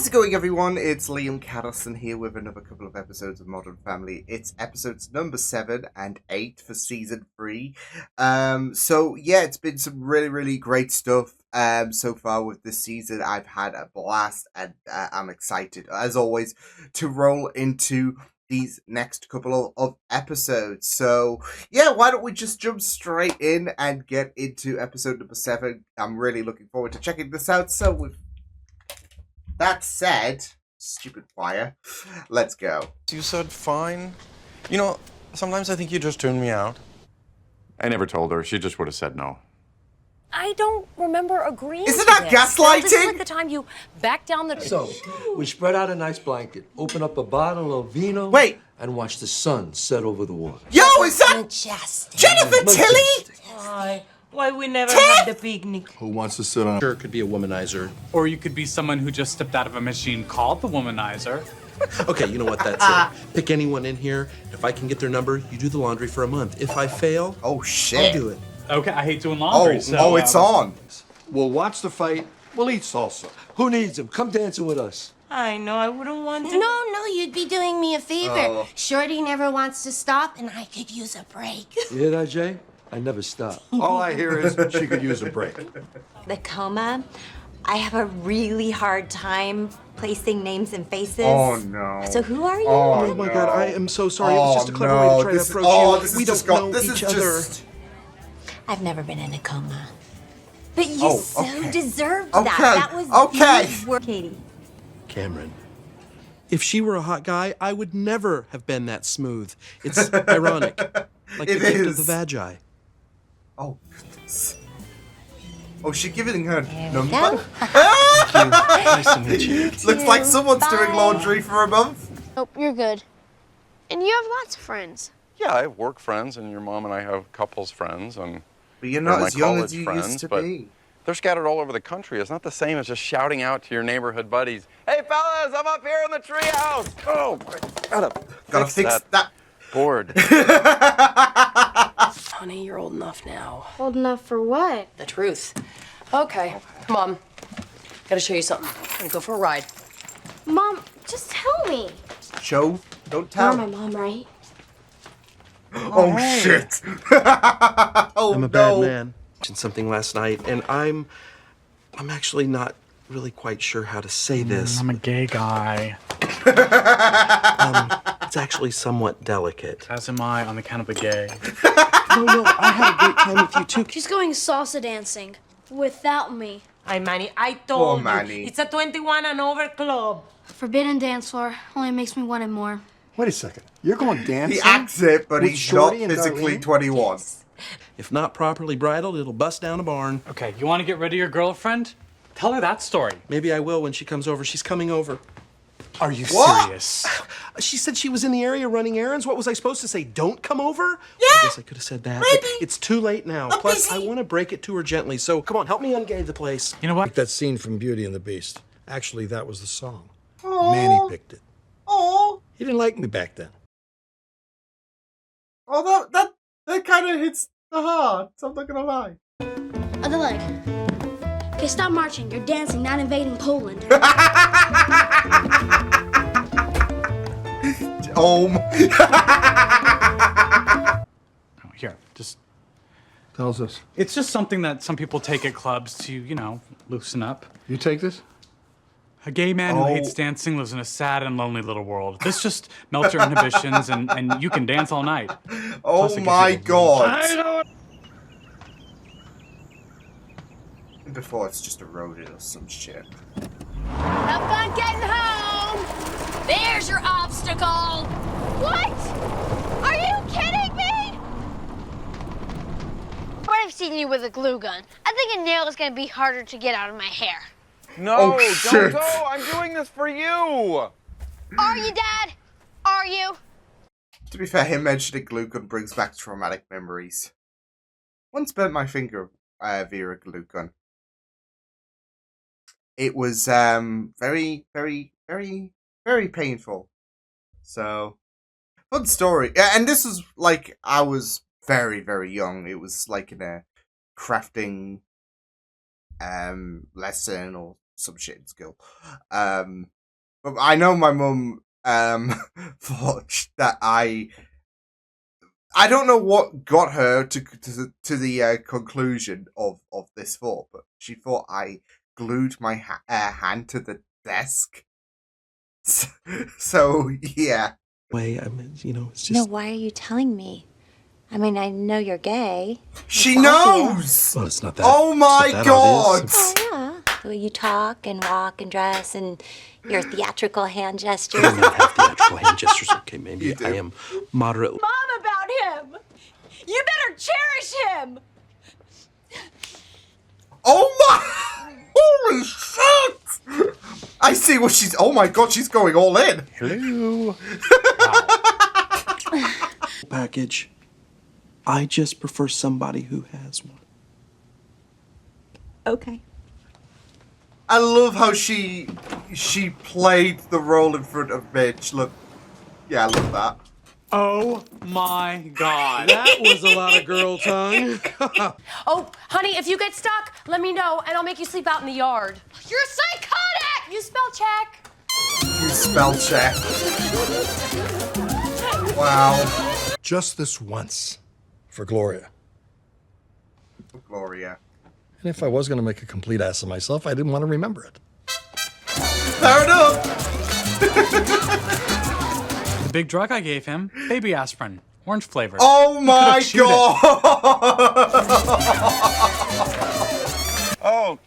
How's it going, everyone? It's Liam Catterson here with another couple of episodes of Modern Family. It's episodes number 7 and 8 for season 3. So yeah, it's been some really great stuff so far with this season. I've had a blast, and I'm excited, as always, to roll into these next couple of episodes. So yeah, why don't we just jump straight in and get into episode number 7. I'm really looking forward to checking this out. So with that said, stupid fire, let's go. You said fine. You know, sometimes I think you just tuned me out. I never told her. She just would have said no. I don't remember agreeing Isn't to that this. gaslighting? This is like the time you backed down the... So, we spread out a nice blanket, open up a bottle of vino, Wait. and watch the sun set over the water. Yo, is that Majestic. Jennifer Tilly? Why we never had the picnic? Who wants to sit on Sure, it could be a womanizer. Or you could be someone who just stepped out of a machine called the womanizer. Okay, you know what, that's it. Pick anyone in here. If I can get their number, you do the laundry for a month. If I fail, Oh shit. I'll do it. Okay, I hate doing laundry, It's on. We'll watch the fight. We'll eat salsa. Who needs them? Come dancing with us. I know, I wouldn't want to. No, you'd be doing me a favor. Oh. Shorty never wants to stop, and I could use a break. You hear that, Jay? I never stop. All I hear is she could use a break. The coma, I have a really hard time placing names and faces. Oh no. So who are you? Oh my God, I am so sorry. It was just a clever way to try to approach you. We don't know each other. I've never been in a coma. But you so deserved Okay, that. That was okay. your work, Katie. Cameron. If she were a hot guy, I would never have been that smooth. It's ironic. Like It the gift of is. the Vagi. Oh goodness. Oh, she giving her number? go. Nice to meet you. Looks like someone's doing Bye. laundry for a month. Nope, you're good. And you have lots of friends. Yeah, I have work friends, and your mom and I have couples friends, and But you're they're not my as young as college you friends, used to but be. they're scattered all over the country. It's not the same as just shouting out to your neighborhood buddies, "Hey, fellas, I'm up here in the treehouse." Oh, Gotta fix that. board. Honey, you're old enough now. Old enough for what? The truth. Okay, Mom. Gotta show you something. I'm gonna go for a ride. Mom, just tell me. Show, don't You're tell. my mom, right? Oh shit. Oh I'm a bad man. Mentioned something last night, and I'm actually not really quite sure how to say this. I'm a gay guy. It's actually somewhat delicate. As am I on account of the gay. No, I had a great time with you too. She's going salsa dancing without me. Hi, Manny, I Poor told Manny. you. It's a 21 and over club. Forbidden dance floor only makes me want it more. Wait a second. You're going dancing? He acts it, but With he's not Shorty and physically Darlene? 21. If not properly bridled, it'll bust down a barn. Okay, you want to get rid of your girlfriend? Tell her that story. Maybe I will when she comes over. She's coming over. Are you What? serious? She said she was in the area running errands. What was I supposed to say? Don't come over? Yeah. I guess I could have said that. But it's too late now. Plus, I want to break it to her gently. So come on, help me ungay the place. You know what? Like that scene from Beauty and the Beast. Actually, that was the song. Manny picked it. Oh, He didn't like me back then. oh, that kind of hits the heart. So I'm not gonna lie. Other leg. Okay, stop marching. You're dancing, not invading Poland. Oh. Here, just... Tells us. It's just something that some people take at clubs to, you know, loosen up. You take this? A gay man who hates dancing lives in a sad and lonely little world. This just melts your inhibitions, and you can dance all night. Oh Plus it gives my you the god. Before it's just eroded or some shit. Have fun getting home! There's your obstacle! What? Are you kidding me? When I've seen you with a glue gun, I think a nail is gonna be harder to get out of my hair. No, Oh, shit. don't go. I'm doing this for you. Are you, Dad? Are you? To be fair, him mentioning glue gun brings back traumatic memories. Once burnt my finger via a glue gun. It was very painful. So, fun story. Yeah, and this was like I was very young. It was like in a crafting lesson or some shit in school. But I know my mum thought that I don't know what got her to the conclusion of this thought, but she thought I glued my hand to the desk. So yeah. Way, I mean, it's just. No, why are you telling me? I mean, I know you're gay. She It's knows. obvious. Well, it's not that. Oh my it's not that god! obvious. Oh, yeah. The way you talk and walk and dress and your theatrical hand gestures. I don't have theatrical hand gestures. Okay, maybe You do. I am moderate. Mom, about him! You better cherish him! Oh my! Holy shit! I see what she's. Oh my god, she's going all in. Hello. Package. I just prefer somebody who has one. Okay. I love how she played the role in front of Mitch. Look, yeah, I love that. Oh my god. That was a lot of girl tongue. Oh, honey, if you get stuck, let me know, and I'll make you sleep out in the yard. You're psychotic! You spell check. You spell check. Wow. Just this once for Gloria. Gloria. And if I was going to make a complete ass of myself, I didn't want to remember it. Fair enough. The big drug I gave him, baby aspirin, orange flavor. Oh my god! Oh,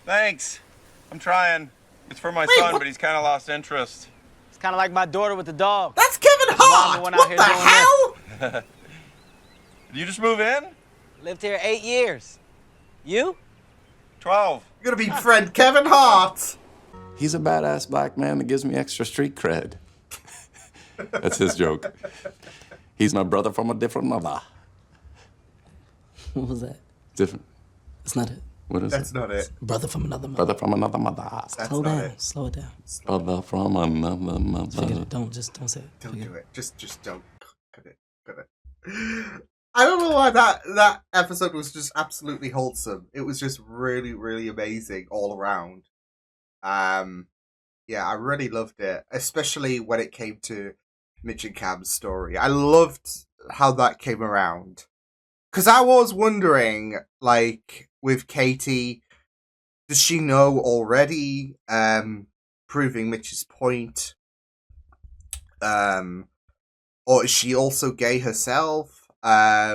thanks. I'm trying. It's for my son, but he's kind of lost interest. It's kind of like my daughter with the dog. That's Kevin Hart! Went out What here the doing hell? Did you just move in? Lived here 8 years. You? 12. You're gonna be friend Kevin Hart. He's a badass black man that gives me extra street cred. That's his joke. He's my brother from a different mother. What was that? Different. That's not it. What is That's it? not it. Brother from another mother. Brother from another mother. That's Slow not down. it. Slow it down. Brother from another mother. Forget it. Don't say it. Don't Forget do it. Just don't. Cut it. Cut it. I don't know why that episode was just absolutely wholesome. It was just really, really amazing all around. Yeah, I really loved it, especially when it came to Mitch and Cam's story. I loved how that came around. Because I was wondering, like, with Katie, does she know already, proving Mitch's point? Or is she also gay herself? But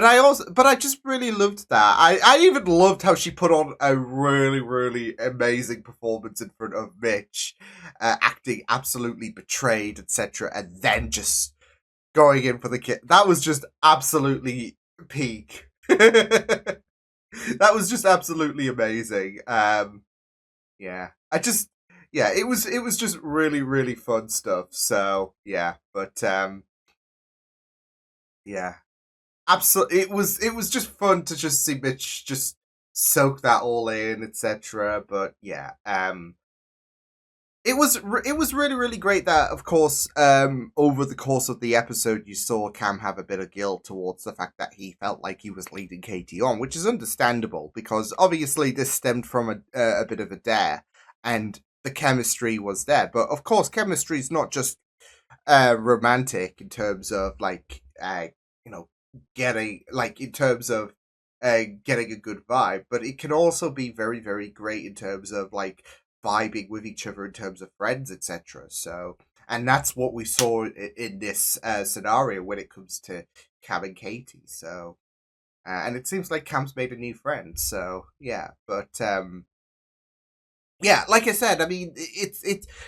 I just really loved that. I even loved how she put on a really, really amazing performance in front of Mitch, acting absolutely betrayed, etc., and then just going in for the kid. That was just absolutely peak. That was just absolutely amazing. Yeah, it was just really, really fun stuff. So yeah, but yeah, absolutely, it was just fun to just see Mitch just soak that all in, etc. But yeah, it was really, really great that, of course, over the course of the episode, you saw Cam have a bit of guilt towards the fact that he felt like he was leading Katie on, which is understandable because obviously this stemmed from a bit of a dare, and the chemistry was there. But of course, chemistry is not just romantic in terms of like getting in terms of getting a good vibe, but it can also be very, very great in terms of like vibing with each other in terms of friends, etc. So, and that's what we saw in this scenario when it comes to Cam and Katie. So, and it seems like Cam's made a new friend. So yeah, but yeah, like I said, I mean, it's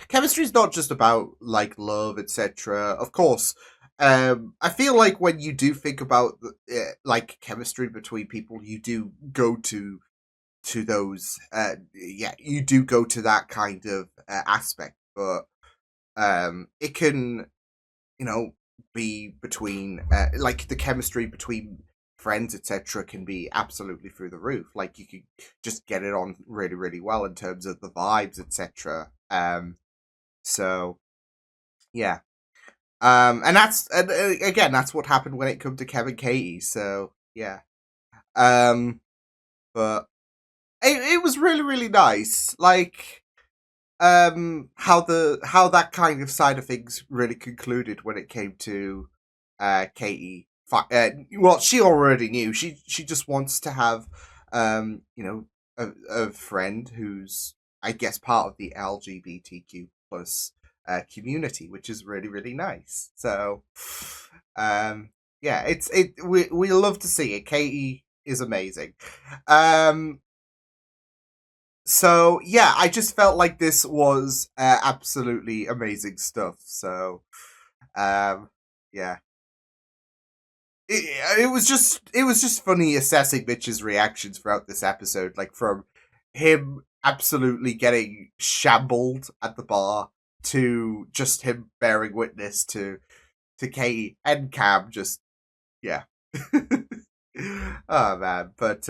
chemistry is not just about like love, etc. Of course, I feel like when you do think about like chemistry between people, you do go to those. You do go to that kind of aspect, but it can, be between like the chemistry between friends, etc., can be absolutely through the roof. Like you could just get it on really, really well in terms of the vibes, etc. So yeah, and again, that's what happened when it comes to Kevin Katie. So yeah, but it was really, really nice. Like, how that kind of side of things really concluded when it came to Katie. Well, she already knew. She just wants to have you know, a friend who's, I guess, part of the LGBTQ plus community, which is really, really nice. So yeah, we love to see it. Katie is amazing. So yeah, I just felt like this was absolutely amazing stuff. So yeah, it was just funny assessing Mitch's reactions throughout this episode, like from him absolutely getting shambled at the bar to just him bearing witness to Katie and Cam. Just yeah. Oh man, but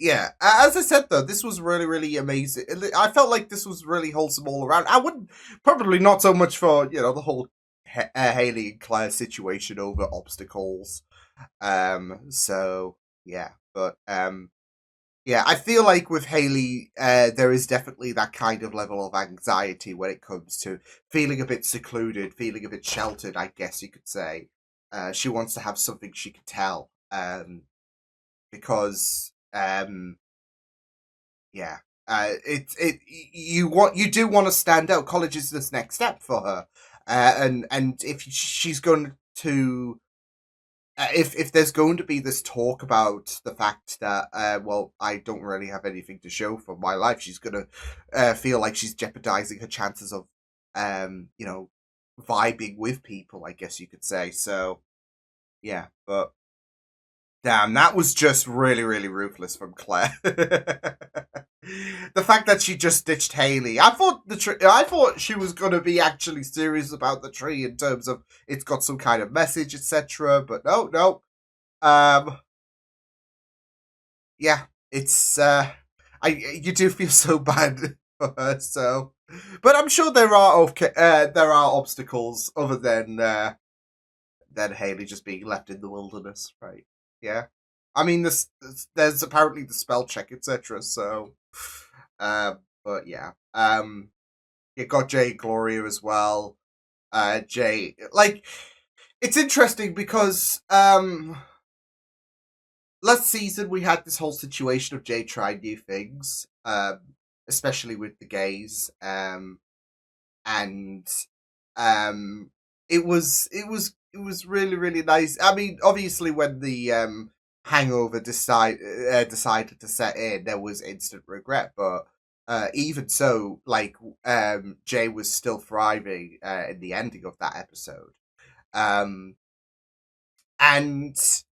yeah, as I said though, this was really, really amazing. I felt like this was really wholesome all around. I wouldn't, probably not so much for, you know, the whole Haley and Claire situation over obstacles. So yeah, but yeah, I feel like with Haley, there is definitely that kind of level of anxiety when it comes to feeling a bit secluded, feeling a bit sheltered, I guess you could say. She wants to have something she can tell, because yeah, you do want to stand out. College is this next step for her, and if she's going to if there's going to be this talk about the fact that well, I don't really have anything to show for my life, she's gonna feel like she's jeopardizing her chances of you know, vibing with people, I guess you could say. So yeah, but damn, that was just really, really ruthless from Claire. The fact that she just ditched Haley. I thought she was going to be actually serious about the tree in terms of it's got some kind of message, etc. But no. Yeah, it's you do feel so bad for her. So, but I'm sure there are obstacles other than Haley just being left in the wilderness, right? Yeah. I mean, there's apparently the spell check, etc. So, but yeah, you got Jay and Gloria as well. Jay, like, it's interesting because last season we had this whole situation of Jay trying new things, especially with the gays, and it was really, really nice. I mean, obviously when the hangover decided to set in, there was instant regret, but even so, like, Jay was still thriving in the ending of that episode. And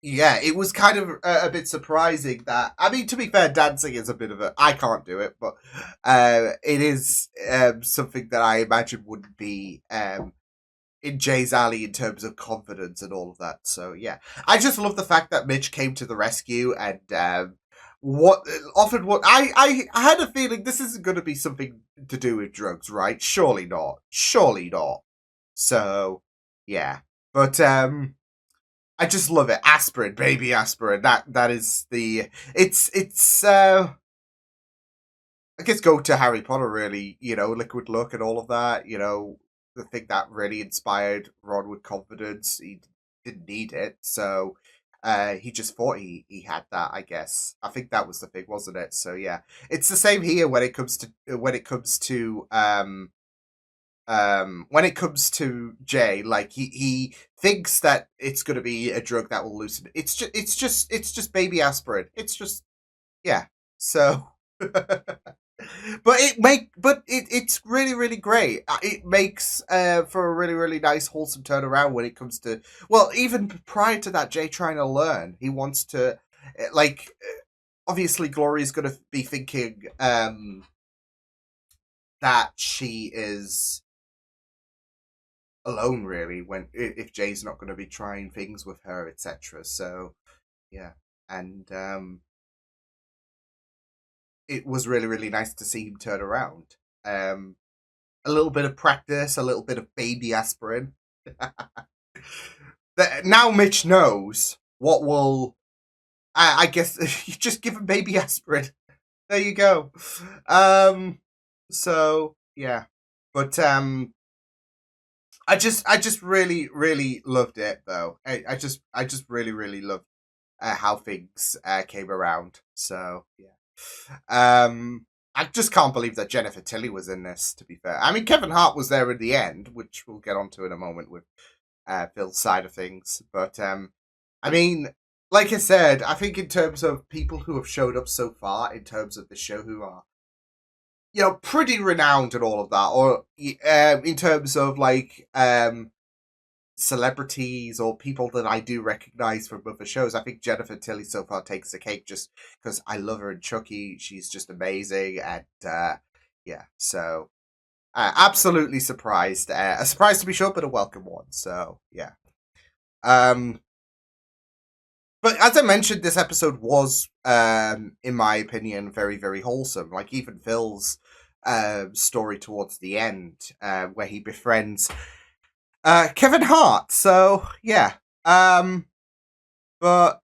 yeah, it was kind of a bit surprising that, I mean, to be fair, dancing is a bit of I can't do it, but it is something that I imagine would be in Jay's alley in terms of confidence and all of that. So yeah, I just love the fact that Mitch came to the rescue and what I had a feeling this isn't going to be something to do with drugs, right? Surely not. So yeah, but I just love it. Aspirin, baby aspirin. That is the it's I guess go to Harry Potter, really, you know, Liquid Luck and all of that, you know, the thing that really inspired Ron with confidence. He didn't need it, so he just thought he had that, I guess. I think that was the thing, wasn't it? So yeah. It's the same here when it comes to Jay. Like he thinks that it's gonna be a drug that will loosen. It's just baby aspirin. It's just yeah. So it's really, really great. It makes for a really, really nice wholesome turnaround when it comes to, well, even prior to that, Jay trying to learn. He wants to like obviously Gloria's going to be thinking that she is alone, really, when if Jay's not going to be trying things with her, etc. So yeah, and it was really, really nice to see him turn around. A little bit of practice, a little bit of baby aspirin. Now Mitch knows what will. I guess you just give him baby aspirin. There you go. So yeah, but I just really really loved it though. I just really really loved how things came around. So yeah, I just can't believe that Jennifer Tilly was in this. To be fair, I mean Kevin Hart was there in the end, which we'll get onto in a moment with Phil's side of things. But I mean, like I said, I think in terms of people who have showed up so far in terms of the show who are, you know, pretty renowned and all of that, or in terms of like celebrities or people that I do recognize from other shows, I think Jennifer Tilly so far takes the cake just because I love her in Chucky. She's just amazing, and yeah, so absolutely surprised. A surprise to be sure, but a welcome one. So yeah. But as I mentioned, this episode was, in my opinion, very, very wholesome. Like even Phil's story towards the end, where he befriends Kevin Hart. So yeah, but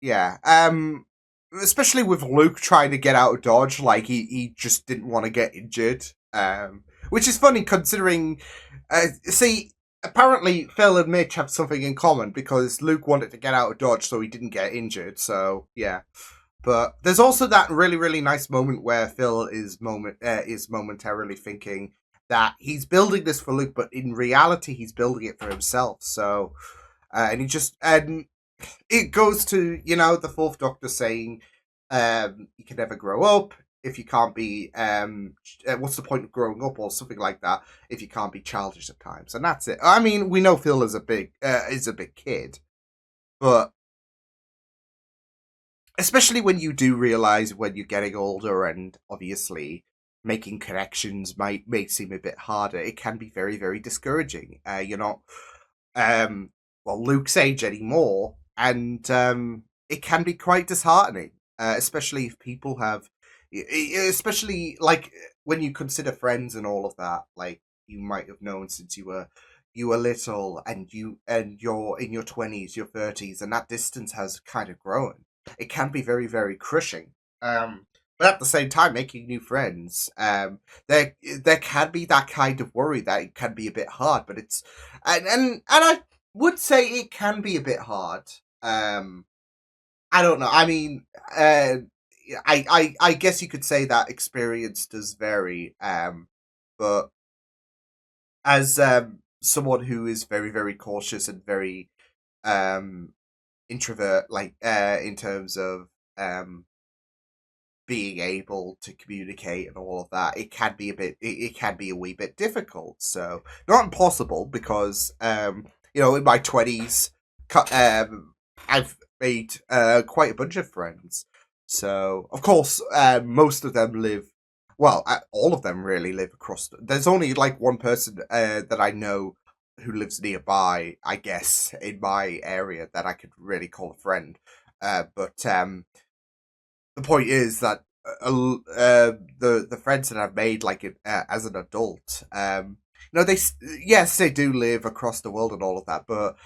yeah, especially with Luke trying to get out of Dodge, like he just didn't want to get injured. Which is funny considering, see. Apparently, Phil and Mitch have something in common because Luke wanted to get out of Dodge so he didn't get injured. So yeah, but there's also that really really nice moment where Phil is momentarily thinking that he's building this for Luke, but in reality he's building it for himself. So and it goes to, you know, the Fourth Doctor saying you can never grow up if you can't be what's the point of growing up, or something like that, if you can't be childish at times. And that's it. I mean, we know Phil is a big kid, but especially when you do realize when you're getting older, and obviously making connections may seem a bit harder, it can be very very discouraging. You're not Luke's age anymore, and it can be quite disheartening, especially if people have, especially like when you consider friends and all of that, like you might have known since you were little, and you're in your 20s, your 30s, and that distance has kind of grown. It can be very very crushing. But at the same time, making new friends, there can be that kind of worry that it can be a bit hard. But it's and I would say it can be a bit hard. I don't know. I mean, I guess you could say that experience does vary. But as someone who is very very cautious and very introvert, like in terms of being able to communicate and all of that, it can be a wee bit difficult. So not impossible, because you know, in my 20s, I've made quite a bunch of friends. So of course, most of them live, well, all of them really live across. There's only like one person that I know who lives nearby, I guess, in my area, that I could really call a friend. But the point is that the friends that I've made, like as an adult, you know, they do live across the world and all of that, but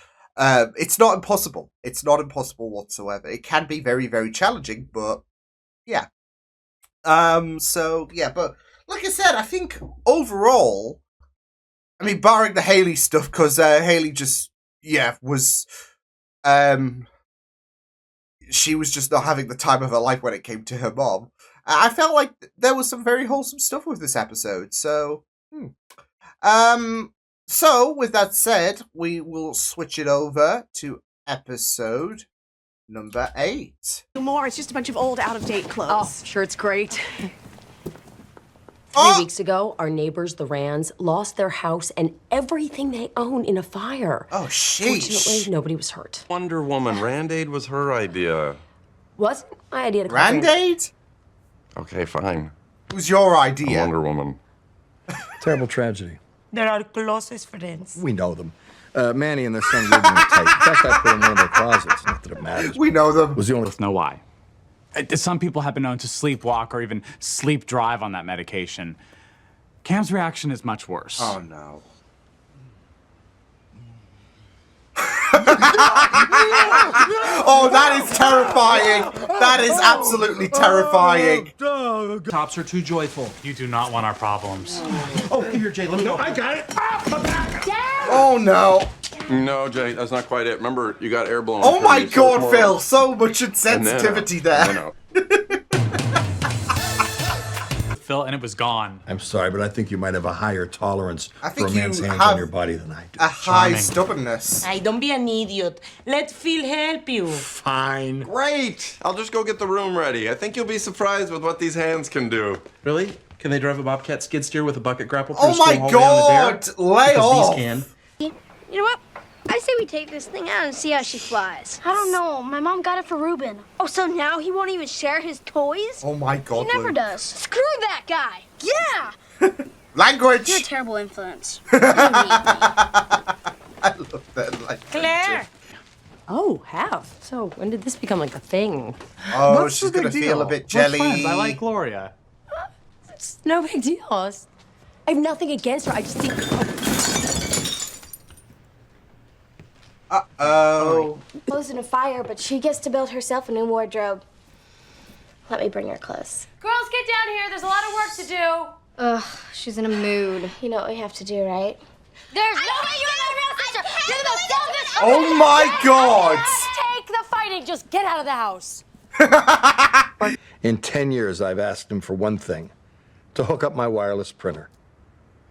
it's not impossible. It's not impossible whatsoever. It can be very very challenging, but yeah. So yeah, but like I said, I think overall, I mean, barring the Haley stuff, because Haley just was she was just not having the time of her life when it came to her mom. I felt like there was some very wholesome stuff with this episode. So, so with that said, we will switch it over to episode number 8. More, it's just a bunch of old, out-of-date clothes. Oh, sure, it's great. 3 weeks ago, our neighbors, the Rands, lost their house and everything they own in a fire. Oh, sheesh. Fortunately, nobody was hurt. Wonder Woman. Rand-Aid was her idea. Wasn't my idea to Rand-Aid? Okay, fine. It was your idea. Wonder Woman. Terrible tragedy. They're our closest friends. We know them. Manny and their son lived in the tape. In fact, I put in one of their closets. Not that it matters. We know them. Was the only. No lie. Some people have been known to sleepwalk or even sleep drive on that medication. Cam's reaction is much worse. Oh no. Oh, that is terrifying. That is absolutely terrifying. Tops are too joyful. You do not want our problems. Oh, here, Jay, let me go. I got it. Oh, no. No, Jay, that's not quite it. Remember, you got air blown. Oh, my through you, so it's God, more Phil. like- So much insensitivity there. Phil, and it was gone. I'm sorry, but I think you might have a higher tolerance I for a think man's you hands have on your body than I do. a high Charming. stubbornness. Ay, don't be an idiot. Let Phil help you. Fine. Great! I'll just go get the room ready. I think you'll be surprised with what these hands can do. Really? Can they drive a Bobcat skid steer with a bucket grapple through Oh school my hallway on the dare? God! Lay Because off. these can. You know what? I say we take this thing out and see how she flies. I don't know. My mom got it for Ruben. Oh, so now he won't even share his toys? Oh my God, He never Luke. does. Screw that guy. Yeah! Language! You're a terrible influence. I love that language. Claire! Oh, have. So when did this become like a thing? Oh, What's she's the gonna big feel a deal? bit We're jelly. friends. I like Gloria. It's no big deal. I have nothing against her. I just think. Uh-oh. Clothes in a fire, but she gets to build herself a new wardrobe. Let me bring her clothes. Girls, get down here. There's a lot of work to do. Ugh, she's in a mood. You know what we have to do, right? There's no way you're my real sister. You're the bogus. Oh my God! Take the fighting. Just get out of the house. In 10 years, I've asked him for one thing, to hook up my wireless printer.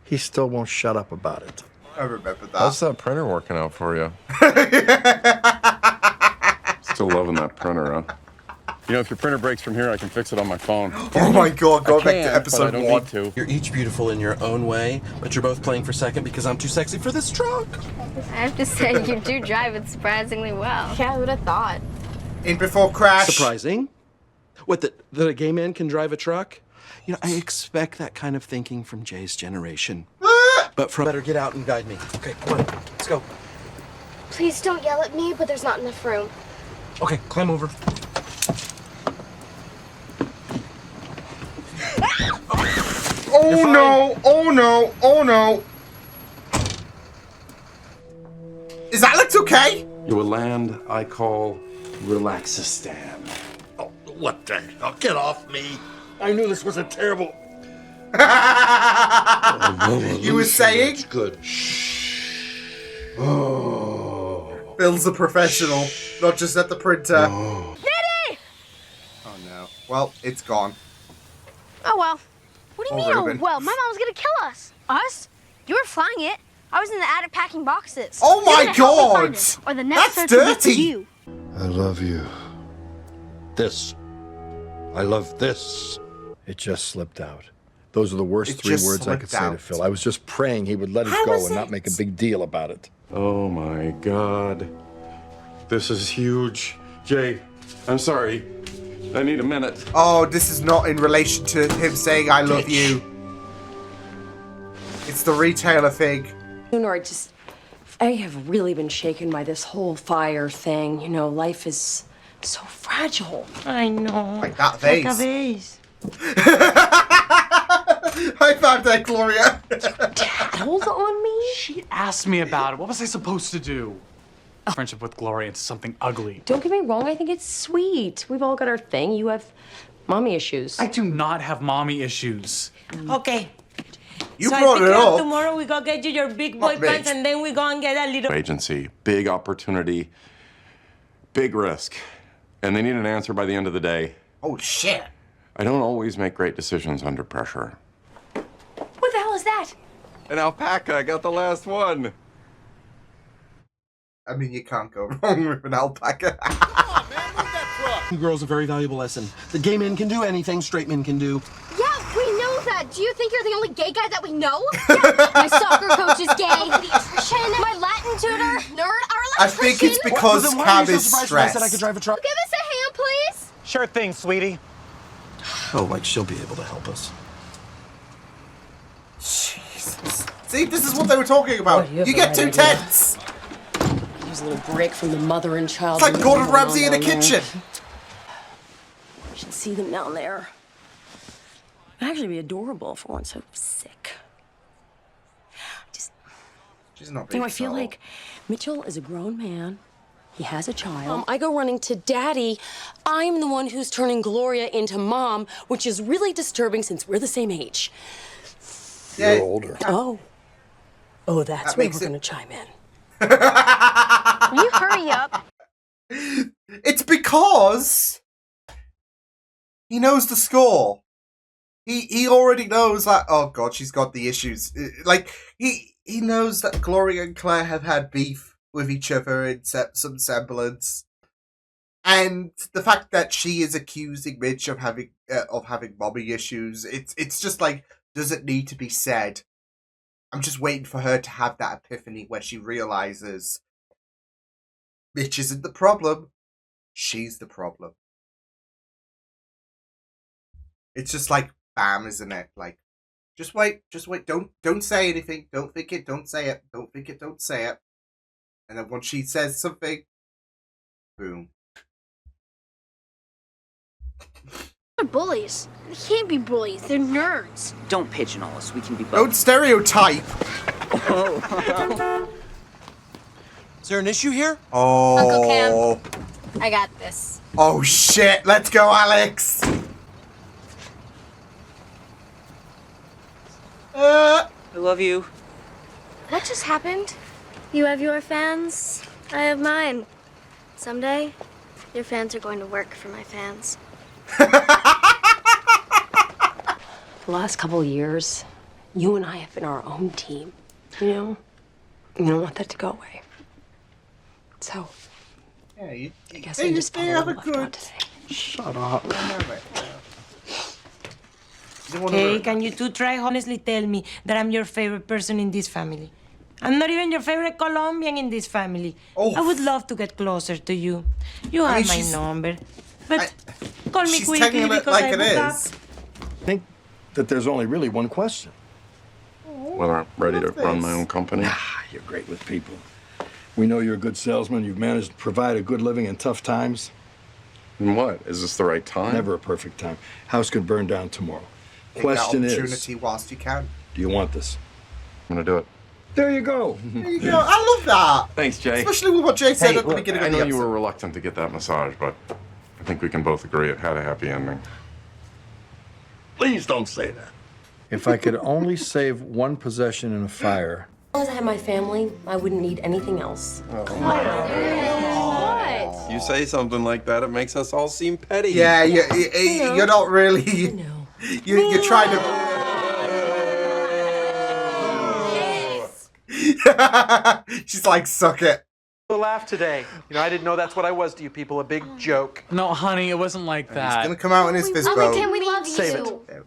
He still won't shut up about it. I remember that. How's that printer working out for you? Still loving that printer, huh? You know, if your printer breaks from here, I can fix it on my phone. Oh my God, go back to But I episode don't 1. need to. You're each beautiful in your own way, but you're both playing for second because I'm too sexy for this truck. I have to say, you do drive it surprisingly well. Yeah, who'd have thought? In before crash. Surprising. What, that a gay man can drive a truck? You know, I expect that kind of thinking from Jay's generation. But from better get out and guide me. Okay, come on, let's go. Please don't yell at me, but there's not enough room. Okay, climb over. Oh no! Oh no! Oh no! Is Alex okay? You a land I call Relaxistan. Oh, what the hell? Get off me! I knew this was a terrible... You were saying? It's good. Bill's a professional, not just at the printer. Daddy! Oh no. Well, it's gone. Oh, well. What do you Oh, mean, Ruben. oh, well? My mom was gonna kill us. Us? You were flying it. I was in the attic packing boxes. Oh You're my gonna help me find God! it, or the next That's search will be for dirty. you. I love you. This. I love this. It just slipped out. Those are the worst It 3 just words I could say slipped to out. Phil. I was just praying he would let it How go was and not it? make a big deal about it. Oh my God. This is huge. Jay, I'm sorry. I need a minute. Oh, this is not in relation to him saying I love you. It's the retailer thing. I have really been shaken by this whole fire thing. You know, life is so fragile. I know. Like that Like a vase. vase. High five there, Gloria. Hold on me. She asked me about it. What was I supposed to do? Friendship with Gloria into something ugly. Don't get me wrong. I think it's sweet. We've all got our thing. You have mommy issues. I do not have mommy issues. Okay. You so brought I it pick you up up. tomorrow. We go get you your big boy Not big. pants, and then we go and get a little. Agency, big opportunity, big risk. And they need an answer by the end of the day. Oh shit. I don't always make great decisions under pressure. What the hell is that? An alpaca, I got the last one. I mean, you can't go wrong with an alpaca. Girls, a very valuable lesson. The gay men can do anything straight men can do. Yeah, we know that. Do you think you're the only gay guy that we know? Yeah, my soccer coach is gay. Pediatrician, my Latin tutor, nerd, our electrician. I think it's because Well, then why Cab are you is so surprised when I said I stressed. could drive a truck? Give us a hand, please. Sure thing, sweetie. Oh, like she'll be able to help us. Jesus. See, this is what they were talking about. Oh, you have You the get right 2 idea. tenths. Use a little break from the mother and child. It's like abuse Gordon going on Ramsay in a down there. kitchen. You should see them down there. It'd actually be adorable for one so sick. She's not You being know, I feel subtle. like Mitchell is a grown man He has a child. I go running to Daddy. I'm the one who's turning Gloria into Mom, which is really disturbing since we're the same age. You're older. Oh. Oh, that's That where makes we're it- going to chime in. Will you hurry up? It's because he knows the score. He already knows that. Oh God, she's got the issues. Like he knows that Gloria and Claire have had beef with each other in some semblance, and the fact that she is accusing Mitch of having mommy issues. It's just like, does it need to be said? I'm just waiting for her to have that epiphany where she realizes Mitch isn't the problem. She's the problem. It's just like bam, isn't it? Like, just wait. Don't say anything. Don't think it. Don't say it. Don't think it. Don't say it. And then once she says something, boom. They're bullies. They can't be bullies. They're nerds. Don't pigeonhole us. We can be both. Don't stereotype. Is there an issue here? Oh. Uncle Cam, I got this. Oh shit! Let's go, Alex. I love you. What just happened? You have your fans. I have mine. Someday, your fans are going to work for my fans. The last couple of years, you and I have been our own team. You know? You don't want that to go away. So, Yeah, I guess I just felt a little left out today. Shut up. Okay, can you two try honestly tell me that I'm your favorite person in this family? I'm not even your favorite Colombian in this family. I would love to get closer to you. You I have mean, my number. But call me she's quickly taking it because like I it woke up. is. I think that there's only really one question. Whether I'm ready to run my own company. You're great with people. We know you're a good salesman. You've managed to provide a good living in tough times. And what? Is this the right time? Never a perfect time. House could burn down tomorrow. Take Question that is, opportunity whilst you can. do you want this? I'm gonna do it. There you go. There you go. I love that. Thanks, Jay. Especially with what Jay said Hey, at the look, beginning I of the know episode. you were reluctant to get that massage, but I think we can both agree it had a happy ending. Please don't say that. If I could only save one possession in a fire. As long as I had my family, I wouldn't need anything else. What? You say something like that, it makes us all seem petty. Yeah, you're not really. You're trying to. She's like, suck it. A laugh today. You know, I didn't know that's what I was to you people, a big joke. No, honey, it wasn't like that. He's gonna come out in his fist Uncle boat. Cam, we love you. Save it.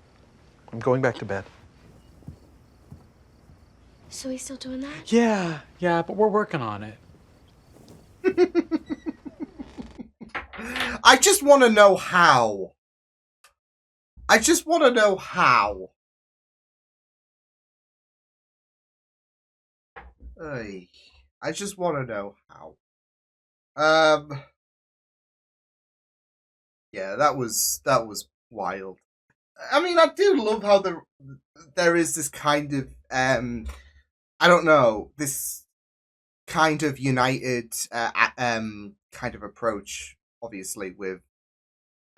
I'm going back to bed. So he's still doing that? Yeah, but we're working on it. I just want to know how. I just want to know how. Ay, I just want to know how. Yeah, that was wild. I mean, I do love how there is this kind of I don't know, this kind of united kind of approach, obviously, with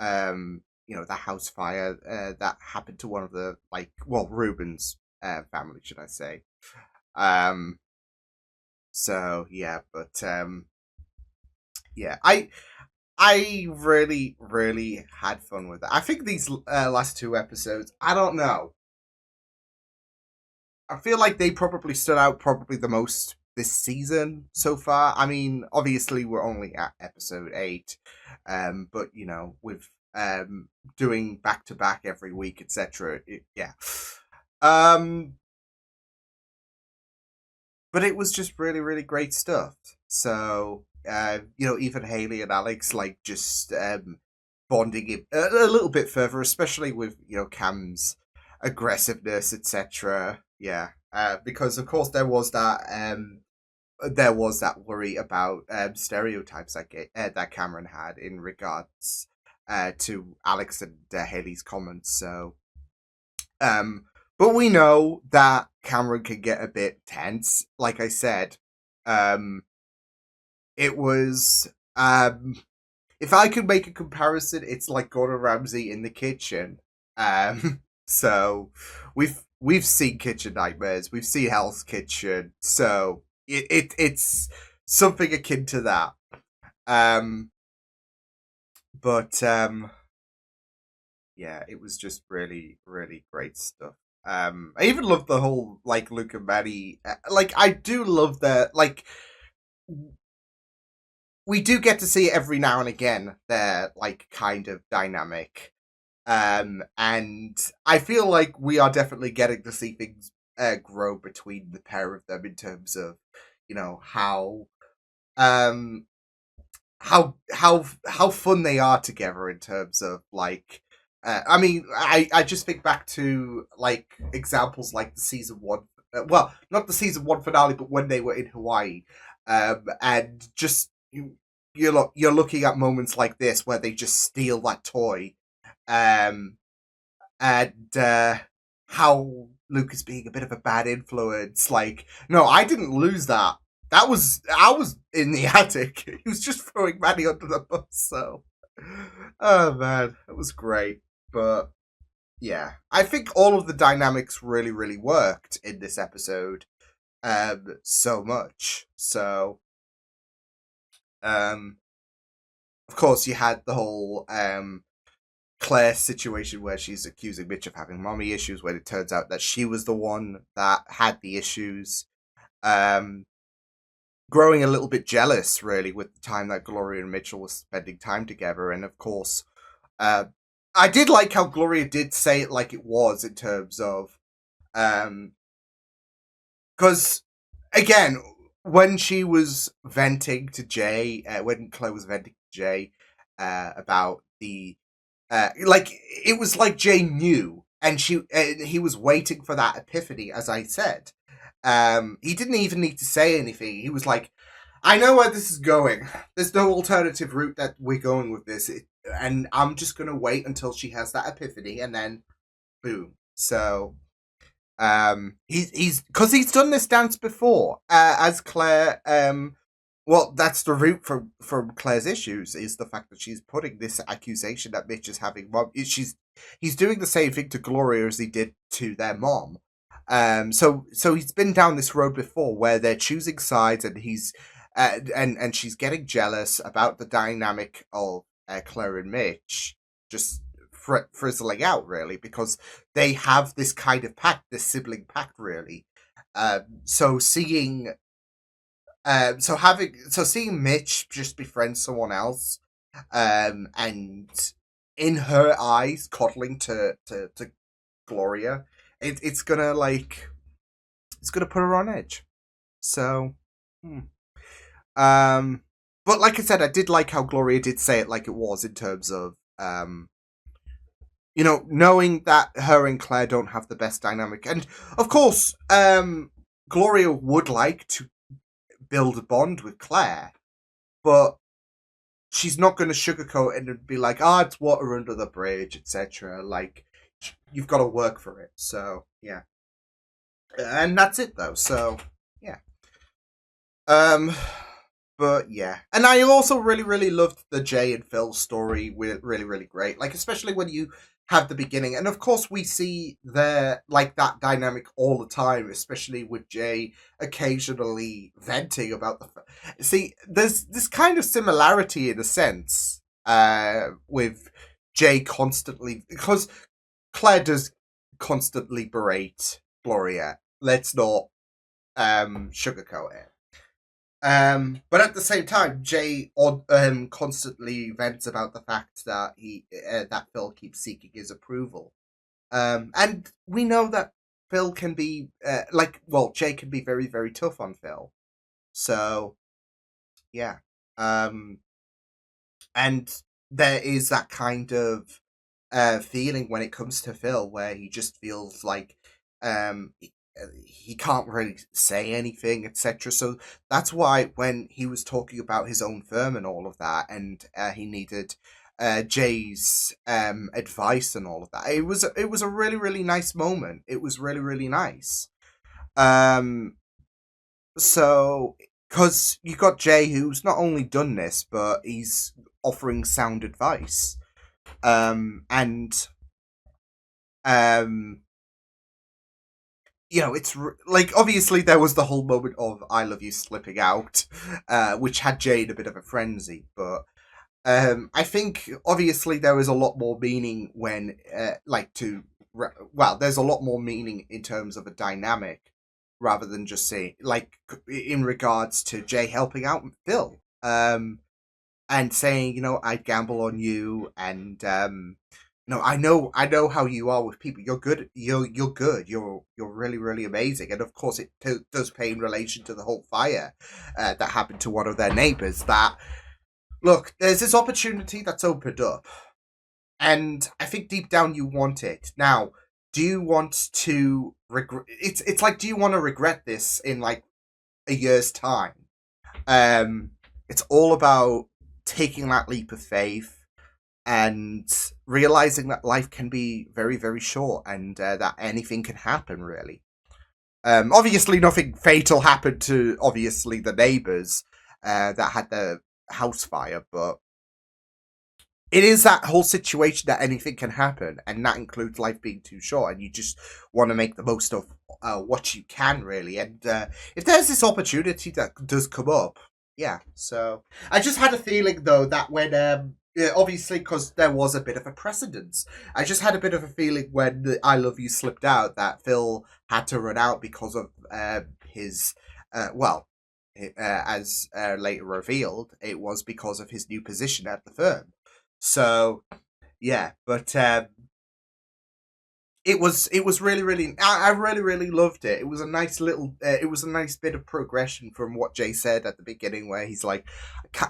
you know, the house fire that happened to one of the, like, well, Ruben's family, should I say. So yeah, but yeah, I really, really had fun with it. I think these last two episodes, I don't know. I feel like they probably stood out probably the most this season so far. I mean, obviously we're only at episode 8, but you know, with doing back to back every week, etc. Yeah. But it was just really, really great stuff. So, you know, even Haley and Alex, like, just bonding it a little bit further, especially with, you know, Cam's aggressiveness, etc. Yeah, because of course there was that worry about stereotypes that Cameron had in regards to Alex and Haley's comments. So, but we know that Cameron can get a bit tense. Like I said, it was if I could make a comparison, it's like Gordon Ramsay in the kitchen. So we've seen Kitchen Nightmares, we've seen Hell's Kitchen, so it's something akin to that. But yeah, it was just really, really great stuff. I even love the whole like Luke and Maddie. Like I do love the like. We do get to see every now and again their like kind of dynamic, and I feel like we are definitely getting to see things grow between the pair of them in terms of how um how fun they are together in terms of like I mean I just think back to like examples like the season one well not the season one finale but when they were in Hawaii and just you're looking at moments like this where they just steal that toy and how Luke is being a bit of a bad influence like no I didn't lose that. I was in the attic. He was just throwing Maddie under the bus, so oh man, it was great. But yeah. I think all of the dynamics really, really worked in this episode. So much. So of course you had the whole Claire situation where she's accusing Mitch of having mommy issues when it turns out that she was the one that had the issues. Growing a little bit jealous, really, with the time that Gloria and Mitchell were spending time together. And of course, I did like how Gloria did say it like it was in terms of, because again, when she was venting to Jay, when Claire was venting to Jay about the, like it was like Jay knew, and he was waiting for that epiphany, as I said. He didn't even need to say anything. He was like, I know where this is going. There's no alternative route that we're going with this. And I'm just going to wait until she has that epiphany and then boom. So, he's done this dance before, as Claire, well, that's the root from Claire's issues is the fact that she's putting this accusation that Mitch is having mom. He's doing the same thing to Gloria as he did to their mom. So he's been down this road before where they're choosing sides and he's and she's getting jealous about the dynamic of Claire and Mitch just frizzling out really because they have this kind of pact, this sibling pact really. So seeing seeing Mitch just befriend someone else, and in her eyes coddling to Gloria, it's gonna put her on edge. So, but like I said, I did like how Gloria did say it like it was in terms of, knowing that her and Claire don't have the best dynamic, and of course, Gloria would like to build a bond with Claire, but she's not going to sugarcoat it and be like, it's water under the bridge, etc. Like, you've got to work for it. So, yeah. And that's it, though. So, yeah. But, yeah. And I also really, really loved the Jay and Phil story. Really, really great. Like, especially when you have the beginning. And, of course, we see that dynamic all the time, especially with Jay occasionally venting about see, there's this kind of similarity in a sense with Jay constantly, because Claire does constantly berate Gloria. Let's not sugarcoat it. But at the same time, Jay constantly vents about the fact that that Phil keeps seeking his approval. And we know that Phil can be Jay can be very, very tough on Phil. So, yeah. And there is that kind of feeling when it comes to Phil where he just feels like he can't really say anything, etc. So that's why when he was talking about his own firm and all of that, and he needed Jay's advice and all of that, it was a really, really nice moment. It was really, really nice. So because you got Jay, who's not only done this, but he's offering sound advice. And you know, it's like, obviously there was the whole moment of I love you slipping out, which had Jay in a bit of a frenzy, but I think obviously there is a lot more meaning when there's a lot more meaning in terms of a dynamic rather than just saying, like, in regards to Jay helping out Phil, and saying, you know, I gamble on you, and no, I know how you are with people. You're good. You're good. You're really, really amazing. And of course, it does pay in relation to the whole fire that happened to one of their neighbors. That, look, there's this opportunity that's opened up, and I think deep down you want it. Now, do you want to regret? It's like, do you want to regret this in like a year's time? It's all about taking that leap of faith and realizing that life can be very, very short, and that anything can happen, really. Obviously, nothing fatal happened to, obviously, the neighbors that had the house fire, but it is that whole situation that anything can happen, and that includes life being too short, and you just want to make the most of what you can, really. And if there's this opportunity that does come up, yeah. So I just had a feeling, though, that when obviously, because there was a bit of a precedence, I just had a bit of a feeling when the I Love You slipped out that Phil had to run out because of his as later revealed, it was because of his new position at the firm. So, yeah, but it was really, really, I really, really loved it. It was a nice little, it was a nice bit of progression from what Jay said at the beginning, where he's like,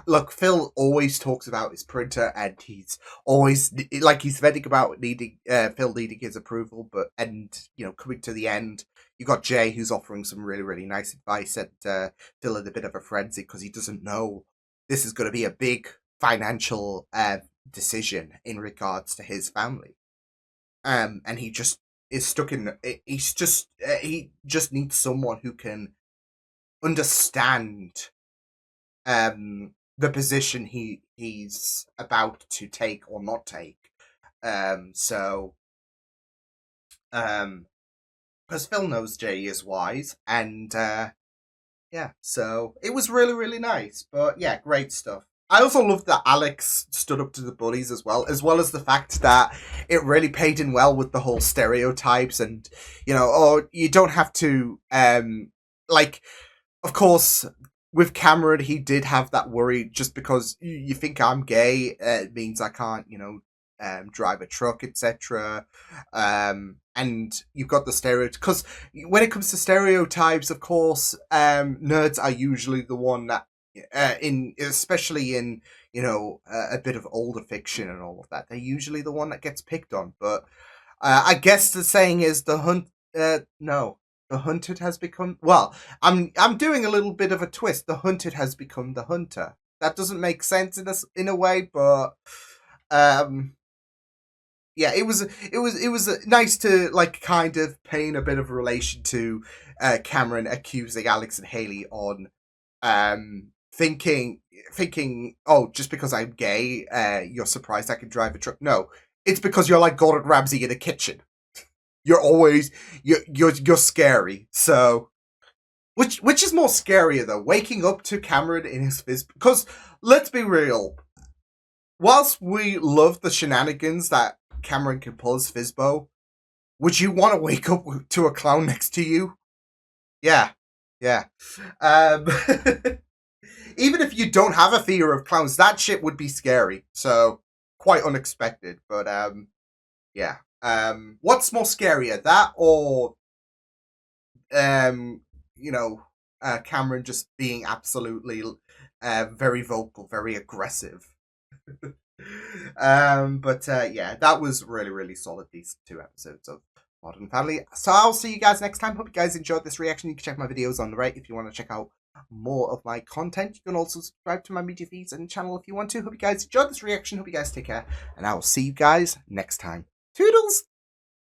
look, Phil always talks about his printer, and he's always, like, he's venting about needing, Phil needing his approval, and, you know, coming to the end, you got Jay, who's offering some really, really nice advice, and Phil in a bit of a frenzy, because he doesn't know this is going to be a big financial decision in regards to his family. And he just is stuck in. He's just he just needs someone who can understand the position he's about to take or not take. Because Phil knows Jay is wise, and yeah, so it was really, really nice. But yeah, great stuff. I also love that Alex stood up to the bullies as well as the fact that it really paid in well with the whole stereotypes, and, you know, oh, you don't have to, like, of course, with Cameron, he did have that worry, just because you think I'm gay, it means I can't, you know, drive a truck, etc. And you've got the stereotypes, because when it comes to stereotypes, of course, nerds are usually the one that, especially in, you know, a bit of older fiction and all of that, they're usually the one that gets picked on. But I guess the saying is the hunted has become, well, I'm doing a little bit of a twist. The hunted has become the hunter. That doesn't make sense in a way, but yeah, it was nice to, like, kind of paint a bit of a relation to Cameron accusing Alex and Haley on thinking, oh, just because I'm gay, you're surprised I can drive a truck. No, it's because you're like Gordon Ramsay in a kitchen. You're always you're scary. So, which is more scarier, though, waking up to Cameron in his fizz? Because let's be real, whilst we love the shenanigans that Cameron can pull his Fizbo, would you want to wake up to a clown next to you? Yeah. Even if you don't have a fear of clowns, that shit would be scary. So, quite unexpected. But, yeah. What's more scarier, that or, you know, Cameron just being absolutely very vocal, very aggressive? But yeah, that was really, really solid, these 2 episodes of Modern Family. So I'll see you guys next time. Hope you guys enjoyed this reaction. You can check my videos on the right if you want to check out more of my content. You can also subscribe to my media feeds and channel if you want to. Hope you guys enjoyed this reaction. Hope you guys take care, and I will see you guys next time. Toodles!